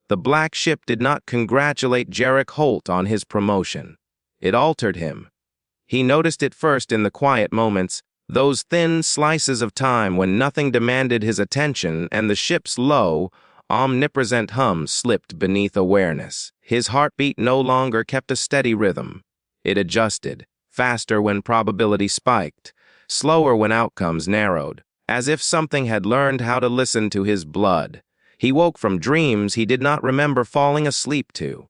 The black ship did not congratulate Jarek Holt on his promotion. It altered him. He noticed it first in the quiet moments, those thin slices of time when nothing demanded his attention and the ship's low, omnipresent hum slipped beneath awareness. His heartbeat no longer kept a steady rhythm. It adjusted, faster when probability spiked, slower when outcomes narrowed, as if something had learned how to listen to his blood. He woke from dreams he did not remember falling asleep to.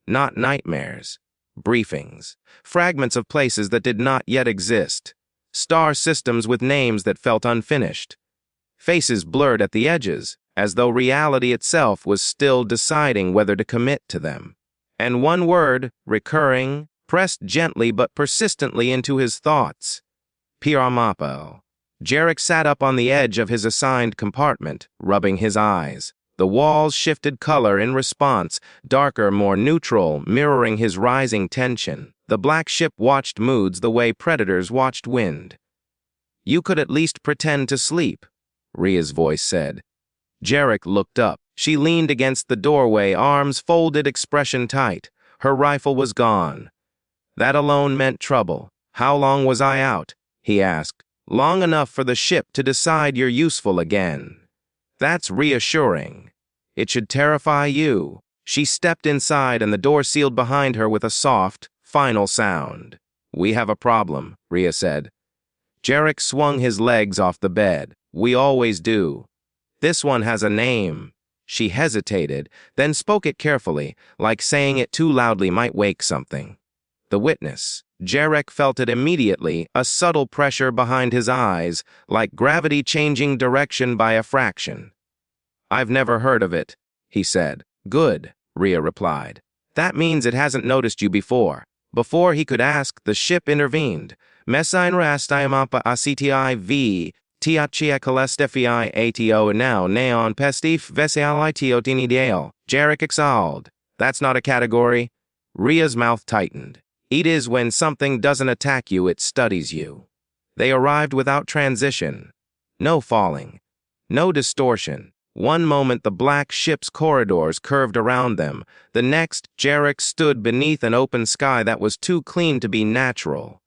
Not nightmares. Briefings. Fragments of places that did not yet exist. Star systems with names that felt unfinished. Faces blurred at the edges, as though reality itself was still deciding whether to commit to them. And one word, recurring, pressed gently but persistently into his thoughts. Piramapo. Jarek sat up on the edge of his assigned compartment, rubbing his eyes. The walls shifted color in response, darker, more neutral, mirroring his rising tension. The black ship watched moods the way predators watched wind. "You could at least pretend to sleep," Ria's voice said. Jarek looked up. She leaned against the doorway, arms folded, expression tight. Her rifle was gone. That alone meant trouble. "How long was I out?" he asked. "Long enough for the ship to decide you're useful again." "That's reassuring. It should terrify you." She stepped inside and the door sealed behind her with a soft, final sound. "We have a problem," Ria said. Jarek swung his legs off the bed. "We always do. This one has a name." She hesitated, then spoke it carefully, like saying it too loudly might wake something. "The witness." Jarek felt it immediately, a subtle pressure behind his eyes, like gravity changing direction by a fraction. "I've never heard of it," he said. "Good," Ria replied. "That means it hasn't noticed you before." Before he could ask, the ship intervened. "Messain rastayamapa activ, tiachia kalestefi ato now neon pestif vesialitiotinidale." Jarek exhaled. "That's not a category." Ria's mouth tightened. "It is when something doesn't attack you, it studies you." They arrived without transition. No falling. No distortion. One moment the black ship's corridors curved around them. The next, Jarek stood beneath an open sky that was too clean to be natural.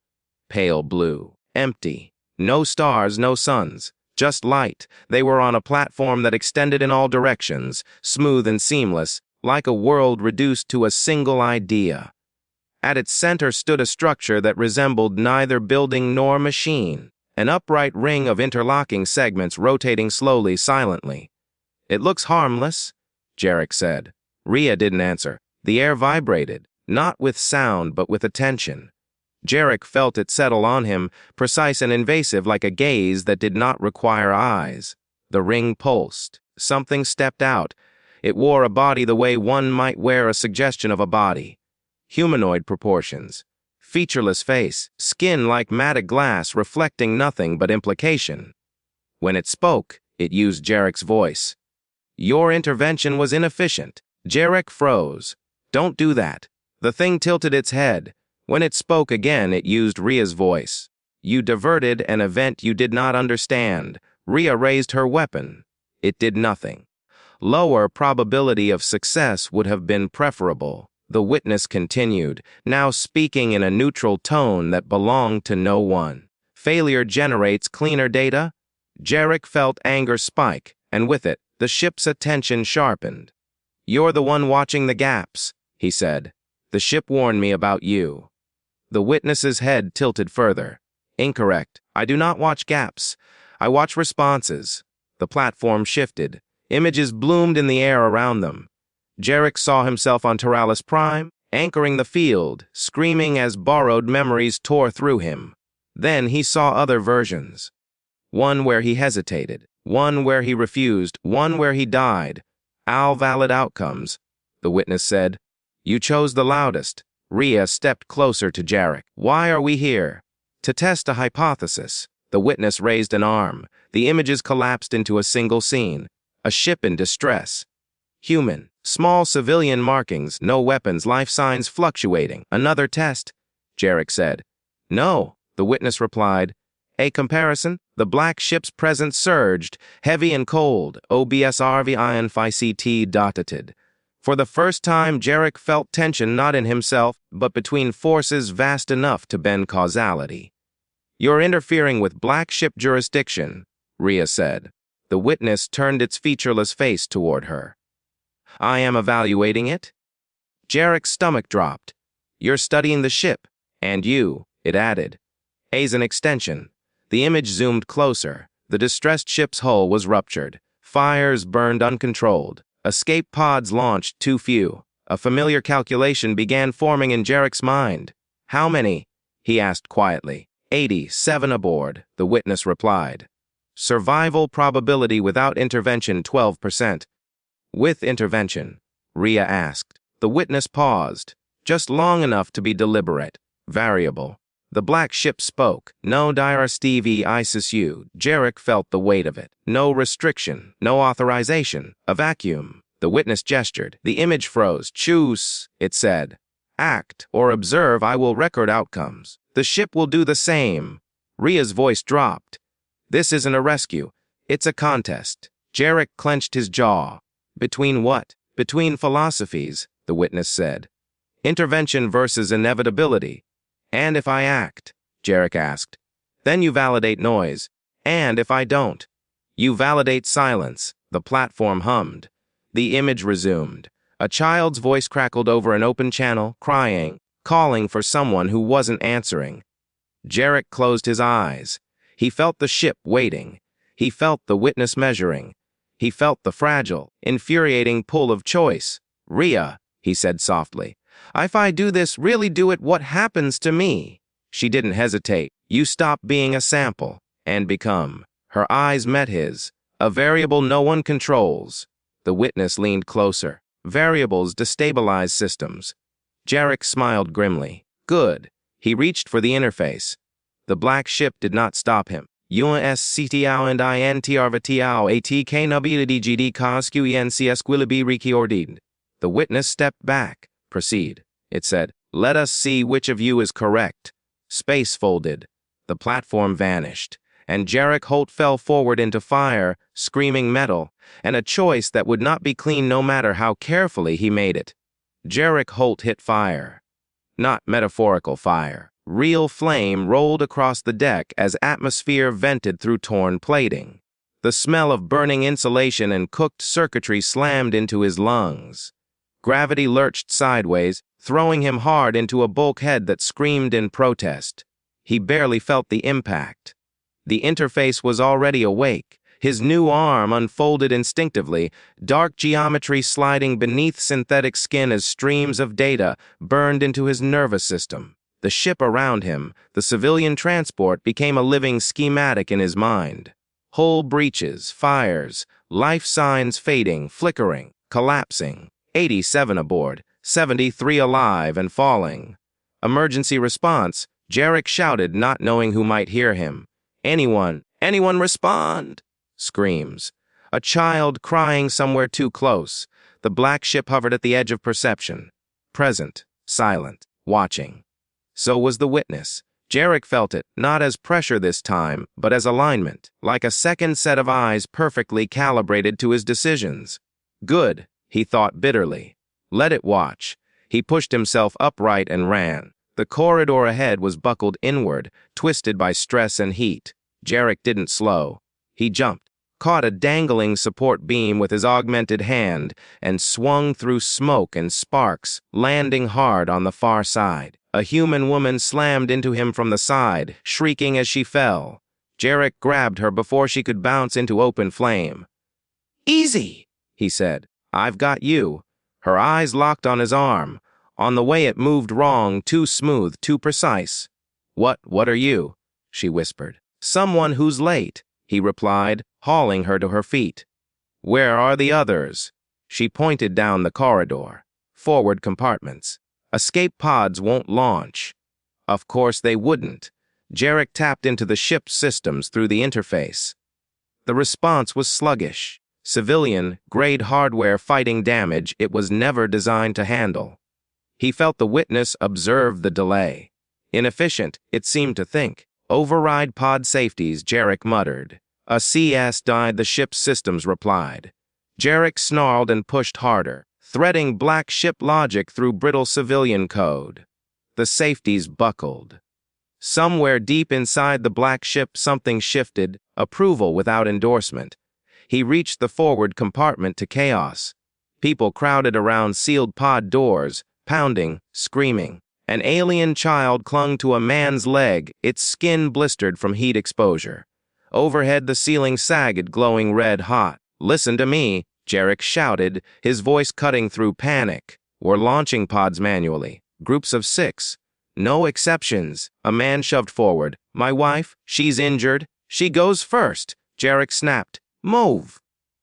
Pale blue. Empty. No stars, no suns. Just light. They were on a platform that extended in all directions, smooth and seamless, like a world reduced to a single idea. At its center stood a structure that resembled neither building nor machine, an upright ring of interlocking segments rotating slowly, silently. "It looks harmless," Jarek said. Ria didn't answer. The air vibrated, not with sound but with attention. Jarek felt it settle on him, precise and invasive like a gaze that did not require eyes. The ring pulsed. Something stepped out. It wore a body the way one might wear a suggestion of a body. Humanoid proportions, featureless face, skin like matted glass reflecting nothing but implication. When it spoke, it used Jarek's voice. "Your intervention was inefficient." Jarek froze. "Don't do that." The thing tilted its head. When it spoke again, it used Ria's voice. "You diverted an event you did not understand." Ria raised her weapon. It did nothing. Lower probability of success would have been preferable. The witness continued, now speaking in a neutral tone that belonged to no one. "Failure generates cleaner data?" Jarek felt anger spike, and with it, the ship's attention sharpened. "You're the one watching the gaps," he said. "The ship warned me about you." The witness's head tilted further. "Incorrect. I do not watch gaps. I watch responses." The platform shifted. Images bloomed in the air around them. Jarek saw himself on Taralis Prime, anchoring the field, screaming as borrowed memories tore through him. Then he saw other versions. One where he hesitated, one where he refused, one where he died. "All valid outcomes," the witness said. "You chose the loudest." Ria stepped closer to Jarek. "Why are we here?" "To test a hypothesis." The witness raised an arm. The images collapsed into a single scene. A ship in distress. Human. Small civilian markings, no weapons, life signs fluctuating. "Another test," Jarek said. "No," the witness replied. "A comparison?" The black ship's presence surged, heavy and cold, OBSRV INFICT dotted. For the first time, Jarek felt tension not in himself, but between forces vast enough to bend causality. "You're interfering with black ship jurisdiction," Rhea said. The witness turned its featureless face toward her. "I am evaluating it?" Jarek's stomach dropped. "You're studying the ship. And you," it added. "As an extension." The image zoomed closer. The distressed ship's hull was ruptured. Fires burned uncontrolled. Escape pods launched too few. A familiar calculation began forming in Jarek's mind. "How many?" he asked quietly. 87 aboard, the witness replied. "Survival probability without intervention 12%. With intervention?" Rhea asked. The witness paused, just long enough to be deliberate. "Variable." The black ship spoke. "No dire Stevie ISIS-U." Jarek felt the weight of it. "No restriction, no authorization, a vacuum." The witness gestured. The image froze. "Choose," it said. "Act or observe, I will record outcomes. The ship will do the same." Rhea's voice dropped. "This isn't a rescue. It's a contest." Jarek clenched his jaw. "Between what?" "Between philosophies," the witness said. "Intervention versus inevitability." "And if I act?" Jarek asked. "Then you validate noise. And if I don't?" "You validate silence," the platform hummed. The image resumed. A child's voice crackled over an open channel, crying, calling for someone who wasn't answering. Jarek closed his eyes. He felt the ship waiting. He felt the witness measuring. He felt the fragile, infuriating pull of choice. "Rhea," he said softly, "if I do this, really do it, what happens to me?" She didn't hesitate. "You stop being a sample and become." Her eyes met his. "A variable no one controls." The witness leaned closer. "Variables destabilize systems." Jarek smiled grimly. "Good." He reached for the interface. The black ship did not stop him. "USCTAO and INTRVTAO ATK NBDGD COSQENCS Quilibi Rekiordid." The witness stepped back. "Proceed," it said. "Let us see which of you is correct." Space folded. The platform vanished, and Jarek Holt fell forward into fire, screaming metal, and a choice that would not be clean no matter how carefully he made it. Jarek Holt hit fire. Not metaphorical fire. Real flame rolled across the deck as atmosphere vented through torn plating. The smell of burning insulation and cooked circuitry slammed into his lungs. Gravity lurched sideways, throwing him hard into a bulkhead that screamed in protest. He barely felt the impact. The interface was already awake. His new arm unfolded instinctively, dark geometry sliding beneath synthetic skin as streams of data burned into his nervous system. The ship around him, the civilian transport, became a living schematic in his mind. Hull breaches, fires, life signs fading, flickering, collapsing. 87 aboard, 73 alive and falling. "Emergency response," Jarek shouted, not knowing who might hear him. "Anyone respond!" Screams. A child crying somewhere too close. The black ship hovered at the edge of perception. Present, silent, watching. So was the witness. Jarek felt it, not as pressure this time, but as alignment, like a second set of eyes perfectly calibrated to his decisions. Good, he thought bitterly. Let it watch. He pushed himself upright and ran. The corridor ahead was buckled inward, twisted by stress and heat. Jarek didn't slow. He jumped, caught a dangling support beam with his augmented hand, and swung through smoke and sparks, landing hard on the far side. A human woman slammed into him from the side, shrieking as she fell. Jarek grabbed her before she could bounce into open flame. "Easy," he said. "I've got you." Her eyes locked on his arm. On the way it moved wrong, too smooth, too precise. What are you?" she whispered. "Someone who's late," he replied, hauling her to her feet. "Where are the others?" She pointed down the corridor. "Forward compartments. Escape pods won't launch." Of course they wouldn't. Jarek tapped into the ship's systems through the interface. The response was sluggish. Civilian-grade hardware fighting damage it was never designed to handle. He felt the witness observe the delay. Inefficient, it seemed to think. "Override pod safeties," Jarek muttered. "A CS died," the ship's systems replied. Jarek snarled and pushed harder. threading black ship logic through brittle civilian code. The safeties buckled. Somewhere deep inside the black ship something shifted, approval without endorsement. He reached the forward compartment to chaos. People crowded around sealed pod doors, pounding, screaming. An alien child clung to a man's leg, its skin blistered from heat exposure. Overhead the ceiling sagged, glowing red-hot. "Listen to me," Jarek shouted, his voice cutting through panic. "We're launching pods manually. Groups of 6. No exceptions." A man shoved forward. "My wife, she's injured. She goes first." Jarek snapped. "Move."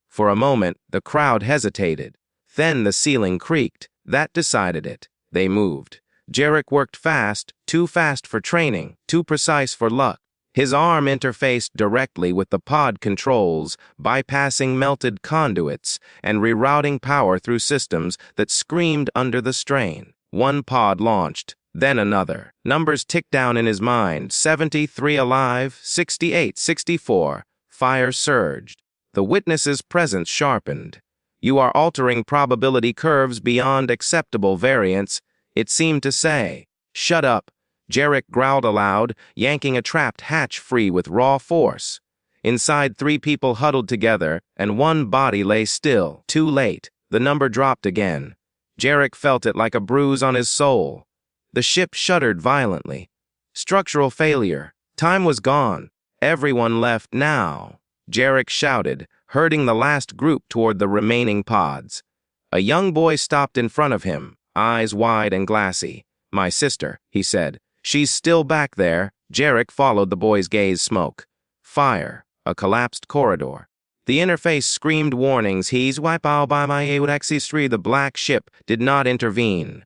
For a moment, the crowd hesitated. Then the ceiling creaked. That decided it. They moved. Jarek worked fast, too fast for training, too precise for luck. His arm interfaced directly with the pod controls, bypassing melted conduits and rerouting power through systems that screamed under the strain. One pod launched, then another. Numbers ticked down in his mind: 73 alive, 68, 64. Fire surged. The witness's presence sharpened. "You are altering probability curves beyond acceptable variance," it seemed to say. "Shut up," Jarek growled aloud, yanking a trapped hatch free with raw force. Inside 3 people huddled together, and one body lay still. Too late. The number dropped again. Jarek felt it like a bruise on his soul. The ship shuddered violently. Structural failure. Time was gone. Everyone left now. Jarek shouted, herding the last group toward the remaining pods. A young boy stopped in front of him, eyes wide and glassy. "My sister," he said. "She's still back there." Jarek followed the boy's gaze. Smoke. Fire. A collapsed corridor. The interface screamed warnings. "He's wipe out by my A-Street." The black ship did not intervene.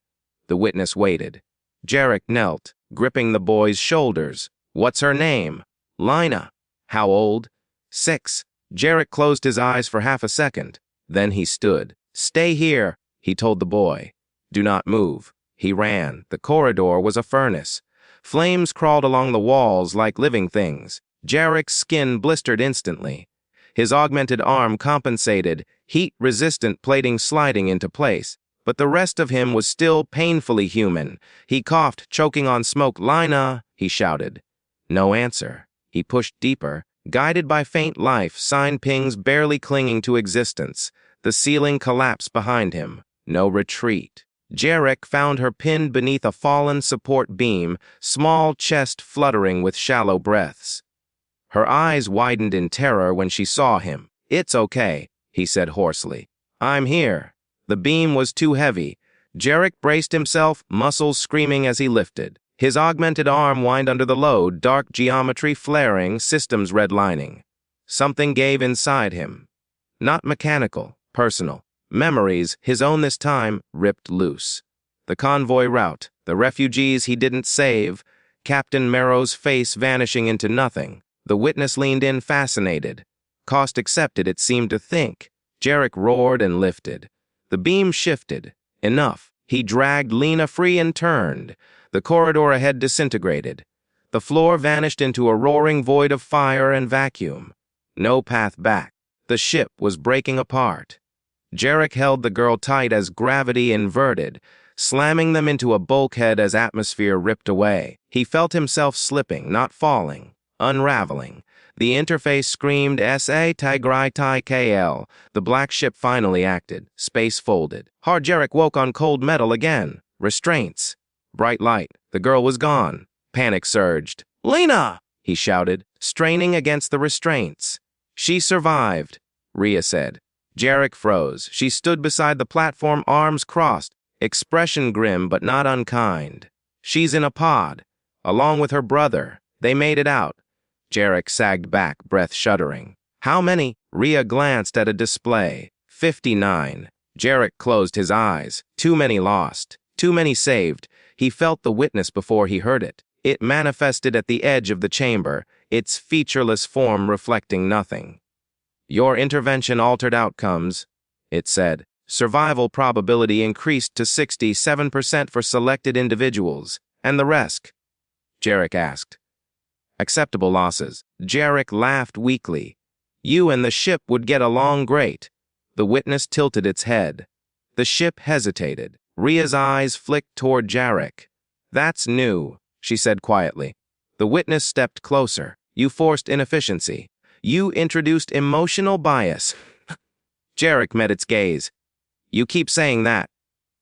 The witness waited. Jarek knelt, gripping the boy's shoulders. "What's her name?" "Lina." "How old?" 6. Jarek closed his eyes for half a second. Then he stood. "Stay here," he told the boy. "Do not move." He ran. The corridor was a furnace. Flames crawled along the walls like living things. Jarek's skin blistered instantly. His augmented arm compensated, heat-resistant plating sliding into place. But the rest of him was still painfully human. He coughed, choking on smoke. "Lina," he shouted. No answer. He pushed deeper. Guided by faint life, sign pings barely clinging to existence. The ceiling collapsed behind him. No retreat. Jarek found her pinned beneath a fallen support beam, small chest fluttering with shallow breaths. Her eyes widened in terror when she saw him. "It's okay," he said hoarsely. "I'm here." The beam was too heavy. Jarek braced himself, muscles screaming as he lifted. His augmented arm whined under the load, dark geometry flaring, systems redlining. Something gave inside him. Not mechanical, personal. Memories, his own this time, ripped loose. The convoy route, the refugees he didn't save, Captain Merrow's face vanishing into nothing. The witness leaned in, fascinated. Cost accepted, it seemed to think. Jarek roared and lifted. The beam shifted. Enough. He dragged Lina free and turned. The corridor ahead disintegrated. The floor vanished into a roaring void of fire and vacuum. No path back. The ship was breaking apart. Jarek held the girl tight as gravity inverted, slamming them into a bulkhead as atmosphere ripped away. He felt himself slipping, not falling, unraveling. The interface screamed "S.A. Tigrai Tai KL." The black ship finally acted. Space folded. Hard Jarek woke on cold metal again. Restraints. Bright light. The girl was gone. Panic surged. "Lina!" he shouted, straining against the restraints. "She survived," Rhea said. Jarek froze. She stood beside the platform, arms crossed, expression grim but not unkind. "She's in a pod, along with her brother. They made it out." Jarek sagged back, breath shuddering. "How many?" Rhea glanced at a display. 59. Jarek closed his eyes. Too many lost. Too many saved. He felt the witness before he heard it. It manifested at the edge of the chamber, its featureless form reflecting nothing. "Your intervention altered outcomes," it said. "Survival probability increased to 67% for selected individuals. And the rest?" Jarek asked. "Acceptable losses." Jarek laughed weakly. "You and the ship would get along great." The witness tilted its head. The ship hesitated. Rhea's eyes flicked toward Jarek. "That's new," she said quietly. The witness stepped closer. "You forced inefficiency. You introduced emotional bias." Jarek met its gaze. "You keep saying that."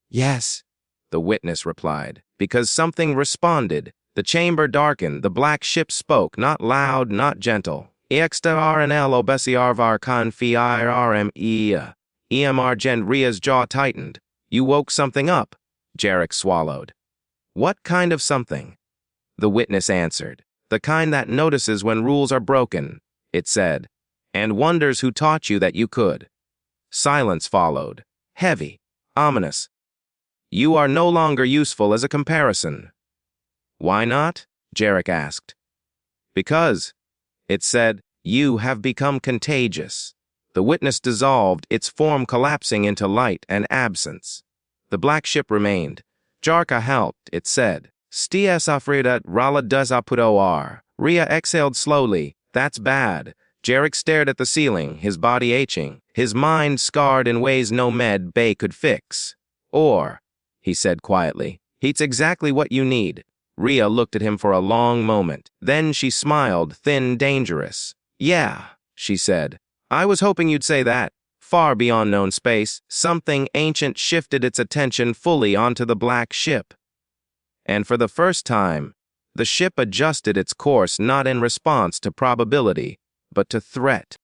"Yes," the witness replied, because something responded. The chamber darkened. The black ship spoke, not loud, not gentle. "EXTRNL obesiarvar kan FIRME. EMR Gen." Rhea's jaw tightened. "You woke something up," Jarek swallowed. "What kind of something?" The witness answered. "The kind that notices when rules are broken," it said, "and wonders who taught you that you could." Silence followed. Heavy. Ominous. "You are no longer useful as a comparison." "Why not?" Jarek asked. "Because," it said, "you have become contagious." The witness dissolved, its form collapsing into light and absence. The black ship remained. "Jarka helped," it said. "Sties afrida rala desapudoar." Rhea exhaled slowly. "That's bad." Jarek stared at the ceiling, his body aching, his mind scarred in ways no med bay could fix. "Or," he said quietly, "he's exactly what you need." Rhea looked at him for a long moment. Then she smiled, thin, dangerous. "Yeah," she said. "I was hoping you'd say that." Far beyond known space, something ancient shifted its attention fully onto the black ship. And for the first time, the ship adjusted its course not in response to probability, but to threat.